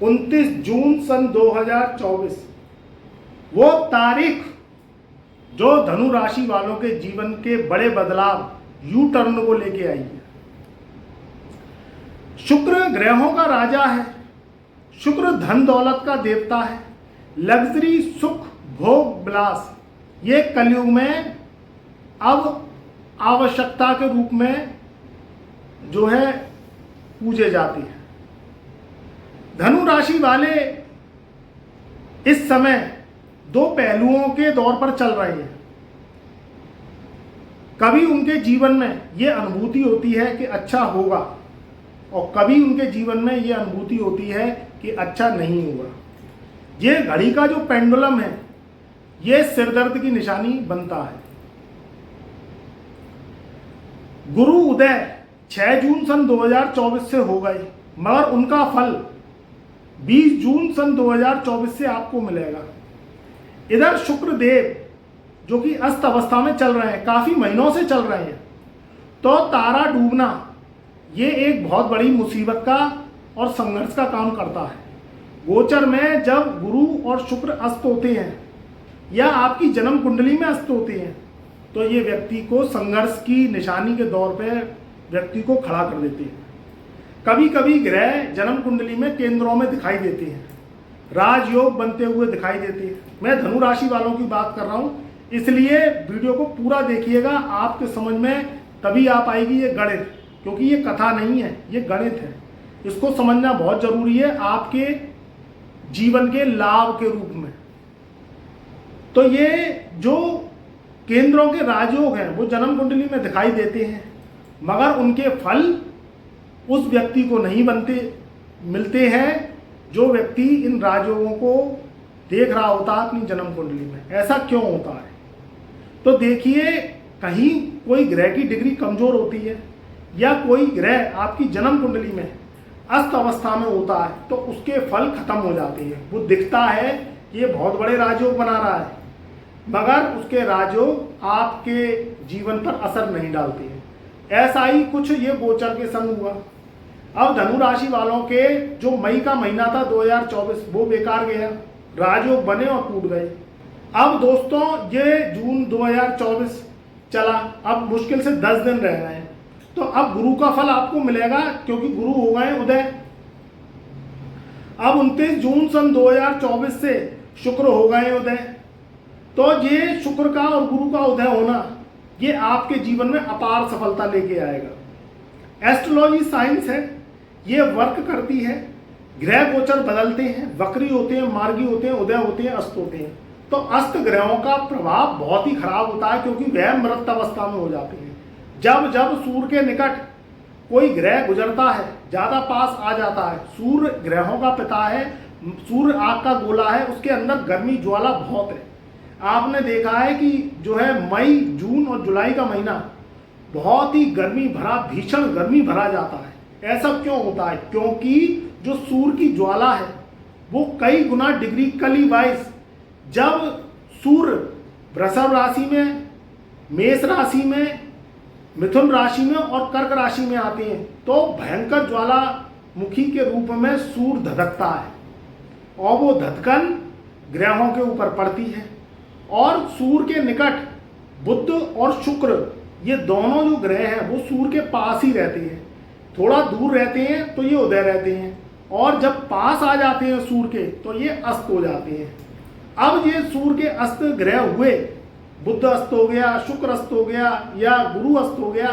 29 जून सन 2024 वो तारीख जो धनु राशि वालों के जीवन के बड़े बदलाव यू टर्न को लेके आई है। शुक्र ग्रहों का राजा है, शुक्र धन दौलत का देवता है, लग्जरी सुख भोग विलास ये कलयुग में अब आवश्यकता के रूप में जो है पूजे जाती है। धनु राशि वाले इस समय दो पहलुओं के दौर पर चल रहे हैं। कभी उनके जीवन में ये अनुभूति होती है कि अच्छा होगा और कभी उनके जीवन में ये अनुभूति होती है कि अच्छा नहीं होगा। ये घड़ी का जो पेंडुलम है ये सिरदर्द की निशानी बनता है। गुरु उदय 6 जून सन 2024 से हो गए, मगर उनका फल 20 जून सन 2024 से आपको मिलेगा। इधर शुक्र देव जो कि अस्त अवस्था में चल रहे हैं, काफी महीनों से चल रहे हैं, तो तारा डूबना ये एक बहुत बड़ी मुसीबत का और संघर्ष का काम करता है। गोचर में जब गुरु और शुक्र अस्त होते हैं या आपकी जन्म कुंडली में अस्त होते हैं तो ये व्यक्ति को संघर्ष की निशानी के दौर पे व्यक्ति को खड़ा कर देते हैं। कभी कभी ग्रह जन्म कुंडली में केंद्रों में दिखाई देते हैं, राजयोग बनते हुए दिखाई देते हैं। मैं धनु राशि वालों की बात कर रहा हूं, इसलिए वीडियो को पूरा देखिएगा, आपके समझ में तभी आ पाएगी ये गणित, क्योंकि ये कथा नहीं है, ये गणित है। इसको समझना बहुत जरूरी है आपके जीवन के लाभ के रूप में। तो ये जो केंद्रों के राजयोग हैं वो जन्म कुंडली में दिखाई देते हैं, मगर उनके फल उस व्यक्ति को नहीं मिलते हैं जो व्यक्ति इन राजयोगों को देख रहा होता है अपनी जन्म कुंडली में। ऐसा क्यों होता है? तो देखिए, कहीं कोई ग्रह की डिग्री कमजोर होती है या कोई ग्रह आपकी जन्म कुंडली में अस्त अवस्था में होता है तो उसके फल खत्म हो जाते हैं। वो दिखता है कि ये बहुत बड़े राजयोग बना रहा है, मगर उसके राजयोग आपके जीवन पर असर नहीं डालते हैं। ऐसा ही कुछ ये गोचर के संग हुआ। अब धनु राशि वालों के जो मई का महीना था 2024 वो बेकार गया, राजयोग बने और टूट गए। अब दोस्तों ये जून 2024 चला, अब मुश्किल से 10 दिन रह गए हैं, तो अब गुरु का फल आपको मिलेगा क्योंकि गुरु हो गए उदय। अब 29 जून सन 2024 से शुक्र हो गए उदय, तो ये शुक्र का और गुरु का उदय होना ये आपके जीवन में अपार सफलता लेके आएगा। एस्ट्रोलॉजी साइंस है, ये वर्क करती है। ग्रह गोचर बदलते हैं, वक्री होते हैं, मार्गी होते हैं, उदय होते हैं, अस्त होते हैं। तो अस्त ग्रहों का प्रभाव बहुत ही खराब होता है क्योंकि वह मृत अवस्था में हो जाते हैं। जब जब सूर्य के निकट कोई ग्रह गुजरता है, ज्यादा पास आ जाता है, सूर्य ग्रहों का पिता है, सूर्य आग का गोला है, उसके अंदर गर्मी ज्वाला बहुत है। आपने देखा है कि जो है मई, जून और जुलाई का महीना बहुत ही गर्मी भरा, भीषण गर्मी भरा जाता है। ऐसा क्यों होता है? क्योंकि जो सूर्य की ज्वाला है वो कई गुना डिग्री कली वाइज जब सूर्य वृषभ राशि में, मेष राशि में, मिथुन राशि में और कर्क राशि में आते हैं तो भयंकर ज्वालामुखी के रूप में सूर्य धधकता है और वो धधकन ग्रहों के ऊपर पड़ती है। और सूर्य के निकट बुध और शुक्र ये दोनों जो ग्रह हैं वो सूर्य के पास ही रहते हैं। थोड़ा दूर रहते हैं तो ये उदय रहते हैं, और जब पास आ जाते हैं सूर्य के तो ये अस्त हो जाते हैं। अब ये सूर्य के अस्त ग्रह हुए, बुध अस्त हो गया, शुक्र अस्त हो गया या गुरु अस्त हो गया,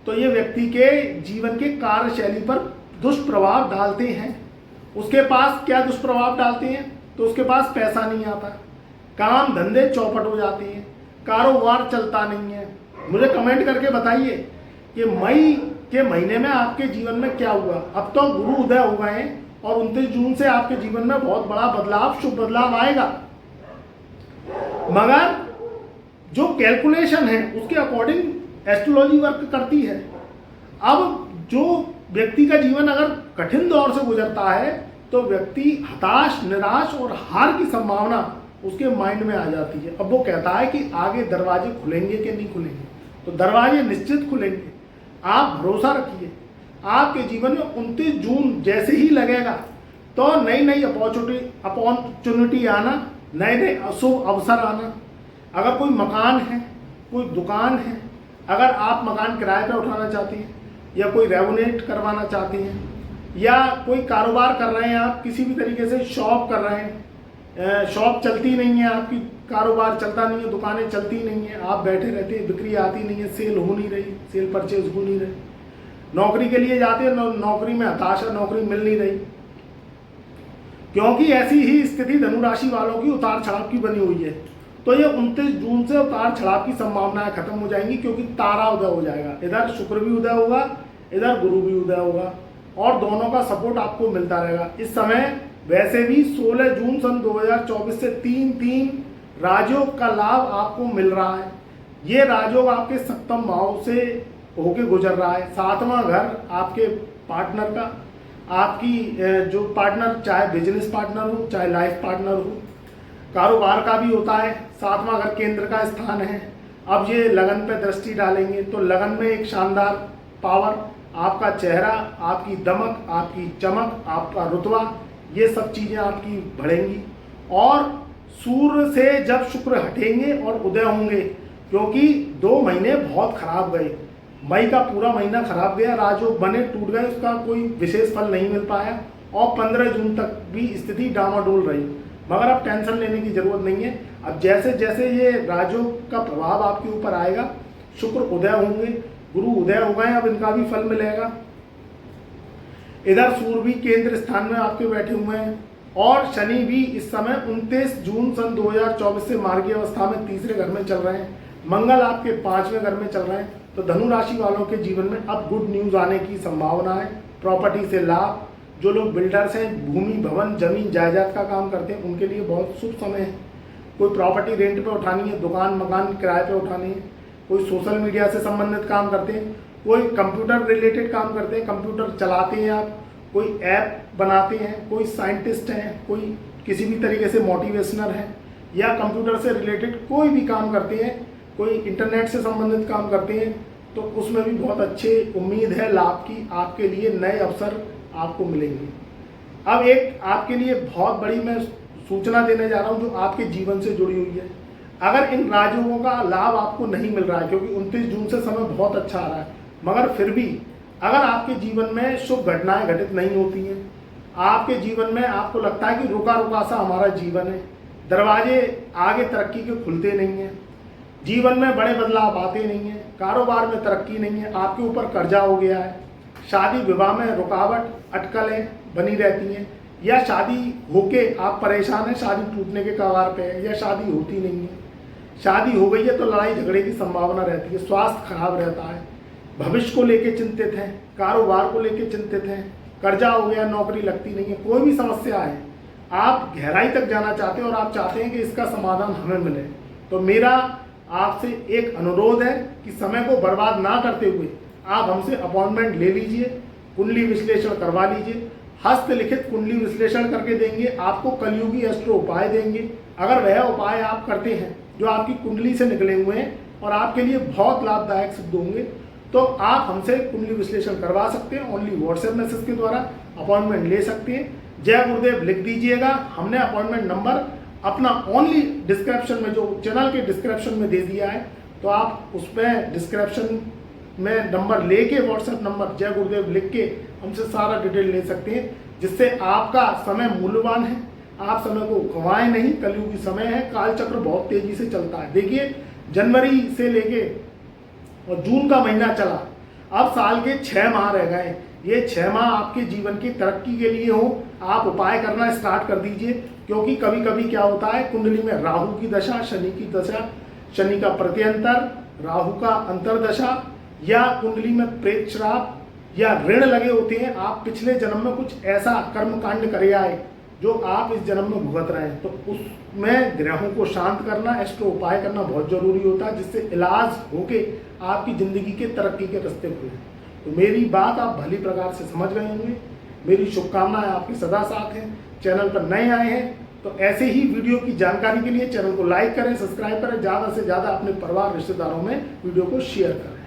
तो ये व्यक्ति के जीवन के कार्यशैली पर दुष्प्रभाव डालते हैं। उसके पास क्या दुष्प्रभाव डालते हैं? तो उसके पास पैसा नहीं आता, काम धंधे चौपट हो जाते हैं, कारोबार चलता नहीं है। मुझे कमेंट करके बताइए कि मई के महीने में आपके जीवन में क्या हुआ। अब तो गुरु उदय हो गए हैं और 29 जून से आपके जीवन में बहुत बड़ा बदलाव, शुभ बदलाव आएगा, मगर जो कैलकुलेशन है उसके अकॉर्डिंग एस्ट्रोलॉजी वर्क करती है। अब जो व्यक्ति का जीवन अगर कठिन दौर से गुजरता है तो व्यक्ति हताश, निराश और हार की संभावना उसके माइंड में आ जाती है। अब वो कहता है कि आगे दरवाजे खुलेंगे कि नहीं खुलेंगे, तो दरवाजे निश्चित खुलेंगे। आप भरोसा रखिए, आपके जीवन में 29 जून जैसे ही लगेगा तो नई नई अपॉर्चुनिटी आना, नए नए शुभ अवसर आना। अगर कोई मकान है, कोई दुकान है, अगर आप मकान किराए पे उठाना चाहती हैं या कोई रेनोवेट करवाना चाहती हैं या कोई कारोबार कर रहे हैं, आप किसी भी तरीके से शॉप कर रहे हैं, शॉप चलती नहीं है आपकी, कारोबार चलता नहीं है, दुकानें चलती नहीं है, आप बैठे रहते हैं, बिक्री आती नहीं है, सेल हो नहीं रही, सेल परचेज हो नहीं रही, नौकरी के लिए जाते हैं, नौकरी में हताशा, नौकरी मिल नहीं रही, क्योंकि ऐसी ही स्थिति धनु राशि वालों की उतार चढ़ाव की बनी हुई है। तो ये 29 जून से उतार चढ़ाव की संभावनाएं खत्म हो जाएंगी, क्योंकि तारा उदय हो जाएगा, इधर शुक्र भी उदय होगा, इधर गुरु भी उदय होगा, और दोनों का सपोर्ट आपको मिलता रहेगा। इस समय वैसे भी 16 जून सन 2024 से 3 राजयोग का लाभ आपको मिल रहा है। ये राजयोग आपके सप्तम भाव से होके गुजर रहा है। 7वां घर आपके पार्टनर का, आपकी जो पार्टनर, चाहे बिजनेस पार्टनर हो, चाहे लाइफ पार्टनर हो, कारोबार का भी होता है। 7वां घर केंद्र का स्थान है। अब ये लगन पे दृष्टि डालेंगे तो लगन में एक शानदार पावर, आपका चेहरा, आपकी दमक, आपकी चमक, आपका रुतबा, ये सब चीज़ें आपकी बढ़ेंगी। और सूर्य से जब शुक्र हटेंगे और उदय होंगे, क्योंकि 2 महीने बहुत खराब गए, मई का पूरा महीना खराब गया, राजयोग बने टूट गए, उसका कोई विशेष फल नहीं मिल पाया, और 15 जून तक भी स्थिति डामाडोल रही। मगर अब टेंशन लेने की जरूरत नहीं है। अब जैसे जैसे ये राजयोग का प्रभाव आपके ऊपर आएगा, शुक्र उदय होंगे, गुरु उदय हो गए, अब इनका भी फल मिलेगा। इधर सूर्य भी केंद्र स्थान में आपके बैठे हुए हैं, और शनि भी इस समय 29 जून सन 2024 से मार्गी अवस्था में 3रे घर में चल रहे हैं। मंगल आपके 5वें घर में चल रहे हैं। तो धनु राशि वालों के जीवन में अब गुड न्यूज आने की संभावना है। प्रॉपर्टी से लाभ, जो लोग बिल्डर्स हैं, भूमि भवन जमीन जायदाद का काम करते हैं, उनके लिए बहुत शुभ समय है। कोई प्रॉपर्टी रेंट पे उठानी है, दुकान मकान किराए पे उठानी है, कोई सोशल मीडिया से संबंधित काम करते हैं, कोई कंप्यूटर रिलेटेड काम करते हैं, कंप्यूटर चलाते हैं आप, कोई ऐप बनाते हैं, कोई साइंटिस्ट हैं, कोई किसी भी तरीके से मोटिवेशनल है, या कंप्यूटर से रिलेटेड कोई भी काम करते हैं, कोई इंटरनेट से संबंधित काम करते हैं, तो उसमें भी बहुत अच्छे उम्मीद है लाभ की। आपके लिए नए अवसर आपको मिलेंगे। अब एक आपके लिए बहुत बड़ी मैं सूचना देने जा रहा हूं, जो आपके जीवन से जुड़ी हुई है। अगर इन राजयोगों का लाभ आपको नहीं मिल रहा है, क्योंकि 29 जून से समय बहुत अच्छा आ रहा है, मगर फिर भी अगर आपके जीवन में शुभ घटनाएं घटित नहीं होती हैं, आपके जीवन में आपको लगता है कि रुका रुका सा हमारा जीवन है, दरवाजे आगे तरक्की के खुलते नहीं हैं, जीवन में बड़े बदलाव आते नहीं हैं, कारोबार में तरक्की नहीं है, आपके ऊपर कर्जा हो गया है, शादी विवाह में रुकावट अटकलें बनी रहती हैं, या शादी होके आप परेशान हैं, शादी टूटने के कगार पे है, या शादी होती नहीं है, शादी हो गई है तो लड़ाई झगड़े की संभावना रहती है, स्वास्थ्य खराब रहता है, भविष्य को लेके चिंतित हैं, कारोबार को लेके चिंतित हैं, कर्जा हो गया, नौकरी लगती नहीं है, कोई भी समस्या है, आप गहराई तक जाना चाहते हैं और आप चाहते हैं कि इसका समाधान हमें मिले। तो मेरा आपसे एक अनुरोध है कि समय को बर्बाद ना करते हुए आप हमसे अपॉइंटमेंट ले लीजिए, कुंडली विश्लेषण करवा लीजिए। हस्तलिखित कुंडली विश्लेषण करके देंगे, आपको कलयुगी एस्ट्रो उपाय देंगे। अगर वह उपाय आप करते हैं जो आपकी कुंडली से निकले हुए हैं और आपके लिए बहुत लाभदायक सिद्ध होंगे, तो आप हमसे कुंडली विश्लेषण करवा सकते हैं। ओनली व्हाट्सएप मैसेज के द्वारा अपॉइंटमेंट ले सकते हैं। जय गुरुदेव लिख दीजिएगा। हमने अपॉइंटमेंट नंबर अपना ओनली डिस्क्रिप्शन में, जो चैनल के डिस्क्रिप्शन में दे दिया है, तो आप उसमें डिस्क्रिप्शन में नंबर लेके, व्हाट्सएप नंबर जय गुरुदेव लिख के हमसे सारा डिटेल ले सकते हैं, जिससे आपका समय मूल्यवान है, आप समय को गंवाएं नहीं। कलयुगी समय है, कालचक्र बहुत तेजी से चलता है। देखिए, जनवरी से लेके और जून का महीना चला, अब साल के 6 माह रह गए। ये 6 माह आपके जीवन की तरक्की के लिए हो, आप उपाय करना स्टार्ट कर दीजिए। क्योंकि कभी कभी क्या होता है, कुंडली में राहु की दशा, शनि की दशा, शनि का प्रत्यंतर, राहु का अंतरदशा, या कुंडली में प्रेत श्राप या ऋण लगे होते हैं। आप पिछले जन्म में कुछ ऐसा कर्मकांड करे आए जो आप इस जन्म में भुगत रहे हैं, तो उसमें ग्रहों को शांत करना, एस्ट्रो उपाय करना बहुत जरूरी होता है, जिससे इलाज होके आपकी जिंदगी के तरक्की के रास्ते खुले। तो मेरी बात आप भली प्रकार से समझ गए होंगे। मेरी शुभकामनाएं आपके सदा साथ हैं। चैनल पर नए आए हैं तो ऐसे ही वीडियो की जानकारी के लिए चैनल को लाइक करें, सब्सक्राइब करें, ज़्यादा से ज़्यादा अपने परिवार रिश्तेदारों में वीडियो को शेयर करें।